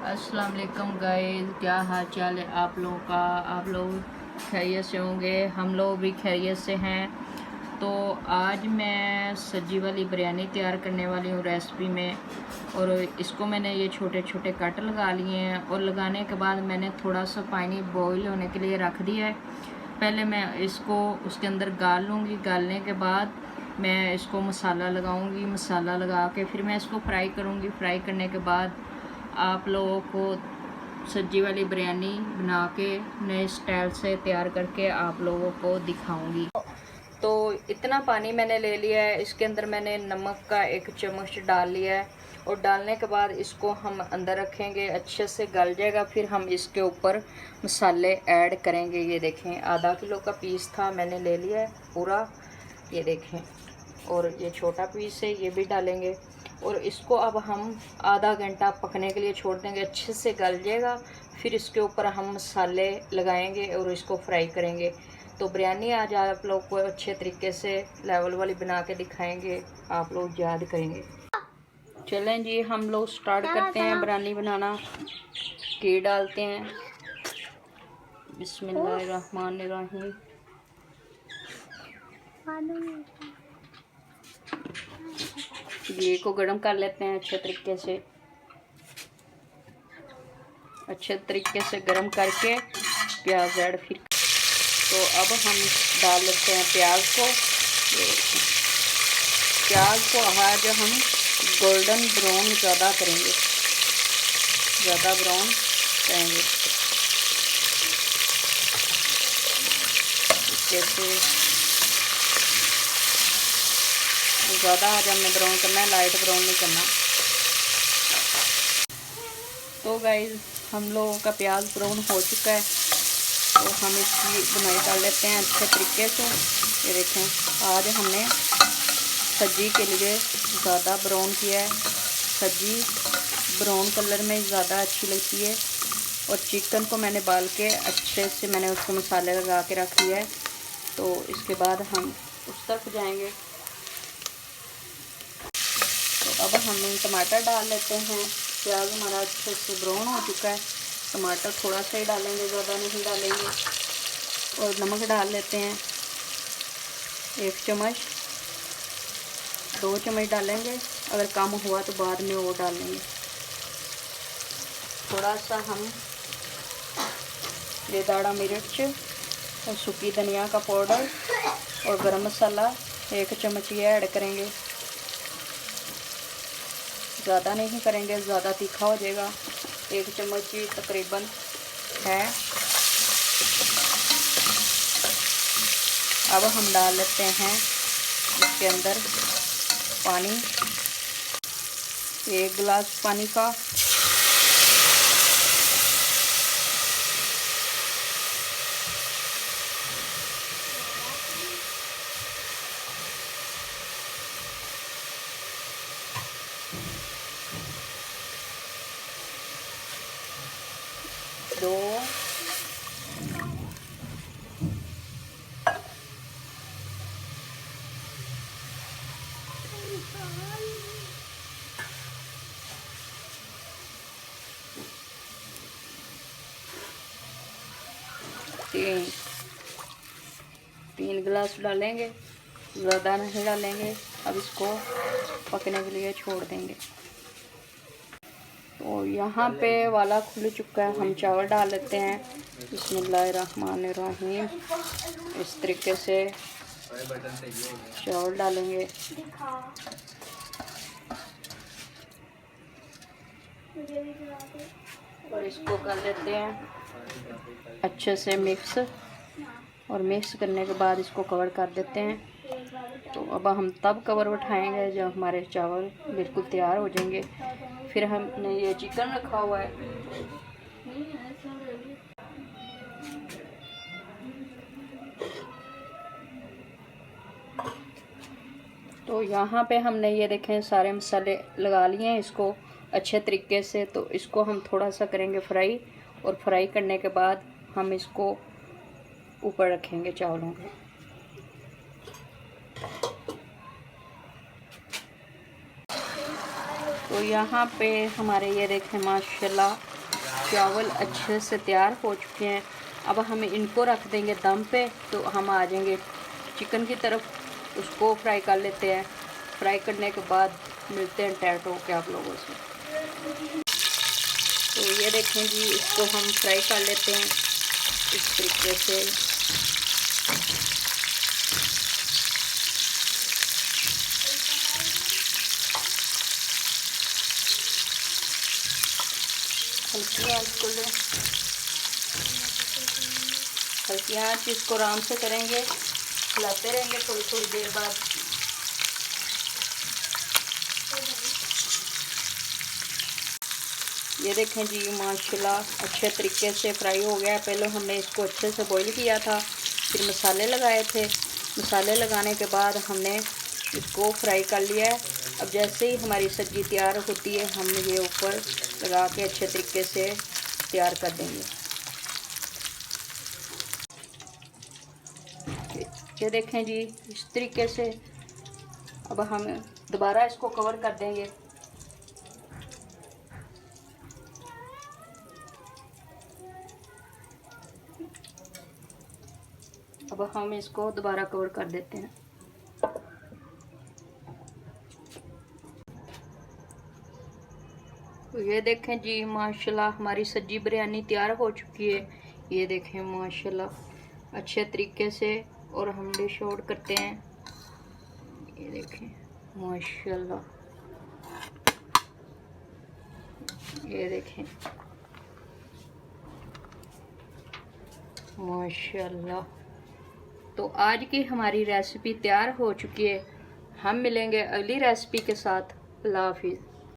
अस्सलाम वालेकुम गाइस, क्या हाल चाल है आप लोगों का। आप लोग खैरियत से होंगे, हम लोग भी खैरियत से हैं। तो आज मैं सब्जी वाली बिरयानी तैयार करने वाली हूँ रेसिपी में। और इसको मैंने ये छोटे छोटे कट लगा लिए हैं और लगाने के बाद मैंने थोड़ा सा पानी बॉईल होने के लिए रख दिया है। पहले मैं इसको उसके अंदर गाल लूँगी, गालने के बाद मैं इसको मसाला लगाऊंगी, मसाला लगा के फिर मैं इसको फ्राई करूँगी। फ्राई करने के बाद आप लोगों को सब्जी वाली बिरयानी बना के नए स्टाइल से तैयार करके आप लोगों को दिखाऊंगी। तो इतना पानी मैंने ले लिया है, इसके अंदर मैंने नमक का 1 चम्मच डाल लिया है और डालने के बाद इसको हम अंदर रखेंगे, अच्छे से गल जाएगा। फिर हम इसके ऊपर मसाले ऐड करेंगे। ये देखें, आधा किलो का पीस था, मैंने ले लिया है पूरा, ये देखें। और ये छोटा पीस है, ये भी डालेंगे। और इसको अब हम आधा घंटा पकने के लिए छोड़ देंगे, अच्छे से गल जाएगा। फिर इसके ऊपर हम मसाले लगाएंगे और इसको फ्राई करेंगे। तो बिरयानी आज आप लोग को अच्छे तरीके से लेवल वाली बना के दिखाएंगे, आप लोग याद करेंगे। चलें जी, हम लोग स्टार्ट करते हैं बिरयानी बनाना। घी डालते हैं, बिस्मिल्लाहिर्रहमानिर्रहीम। घी को गर्म कर लेते हैं अच्छे तरीके से गर्म करके प्याज ऐड। फिर तो अब हम डाल लेते हैं प्याज को। प्याज को आज हम गोल्डन ब्राउन ज़्यादा करेंगे, ज़्यादा ब्राउन करेंगे। जैसे ज़्यादा आज हमने ब्राउन करना है, लाइट ब्राउन नहीं करना। तो गाइस, हम लोगों का प्याज ब्राउन हो चुका है, तो हम इसकी बुनाई कर लेते हैं अच्छे तरीके से। ये देखें, आज हमने सब्जी के लिए ज़्यादा ब्राउन किया है। सब्जी ब्राउन कलर में ज़्यादा अच्छी लगती है। और चिकन को मैंने बाल के अच्छे से मैंने उसको मसाले लगा के रख दिया है। तो इसके बाद हम उस तरफ जाएंगे। तो अब हम टमाटर डाल लेते हैं। प्याज हमारा अच्छे से ब्राउन हो चुका है, टमाटर थोड़ा सा ही डालेंगे, ज़्यादा नहीं डालेंगे। और नमक डाल लेते हैं 1 चम्मच, 2 चम्मच डालेंगे, अगर कम हुआ तो बाद में वो डालेंगे। थोड़ा सा हम ये दाड़ा मिर्च और सूखी धनिया का पाउडर और गरम मसाला 1 चम्मच ये ऐड करेंगे। ज़्यादा नहीं करेंगे, ज़्यादा तीखा हो जाएगा। 1 चम्मच ही तकरीबन है। अब हम डाल लेते हैं इसके अंदर पानी, 1 गिलास पानी का। दो 3 गिलास डालेंगे, ज़्यादा नहीं डालेंगे। अब इसको पकने के लिए छोड़ देंगे। तो यहाँ पे वाला खुल चुका है, हम चावल डाल लेते हैं। बिस्मिल्लाहिर्रहमानिर्रहीम। इस तरीके से चावल डालेंगे। और इसको कर लेते हैं अच्छे से मिक्स। और मिक्स करने के बाद इसको कवर कर देते हैं। तो अब हम तब कवर उठाएंगे जब हमारे चावल बिल्कुल तैयार हो जाएंगे। फिर हमने ये चिकन रखा हुआ है, तो यहाँ पे हमने ये देखें सारे मसाले लगा लिए हैं इसको अच्छे तरीके से। तो इसको हम थोड़ा सा करेंगे फ्राई, और फ्राई करने के बाद हम इसको ऊपर रखेंगे चावलों के। तो यहाँ पे हमारे ये देखें माशाल्लाह चावल अच्छे से तैयार हो चुके हैं। अब हम इनको रख देंगे दम पे, तो हम आ जाएंगे चिकन की तरफ, उसको फ्राई कर लेते हैं। फ्राई करने के बाद मिलते हैं टाइट होके आप लोगों से। तो ये देखें जी, इसको हम फ्राई कर लेते हैं इस तरीके से। हल्की आंच को लें, हल्की आंच इसको आराम से करेंगे, हिलाते रहेंगे थोड़ी थोड़ी देर बाद। ये देखें जी माशाल्लाह अच्छे तरीके से फ्राई हो गया है। पहले हमने इसको अच्छे से बॉईल किया था, फिर मसाले लगाए थे। मसाले लगाने के बाद हमने इसको फ्राई कर लिया है। अब जैसे ही हमारी सब्ज़ी तैयार होती है, हम ये ऊपर लगा के अच्छे तरीके से तैयार कर देंगे। ये देखें जी इस तरीके से। अब हम दोबारा इसको कवर कर देंगे। अब हम इसको दोबारा कवर कर देते हैं। तो ये देखें जी माशाल्लाह हमारी सब्जी बिरयानी तैयार हो चुकी है। ये देखें माशाल्लाह अच्छे तरीके से। और हम डिश आउट करते हैं। ये देखें माशाल्लाह, ये देखें माशाल्लाह। तो आज की हमारी रेसिपी तैयार हो चुकी है। हम मिलेंगे अगली रेसिपी के साथ। अल्लाह हाफिज़।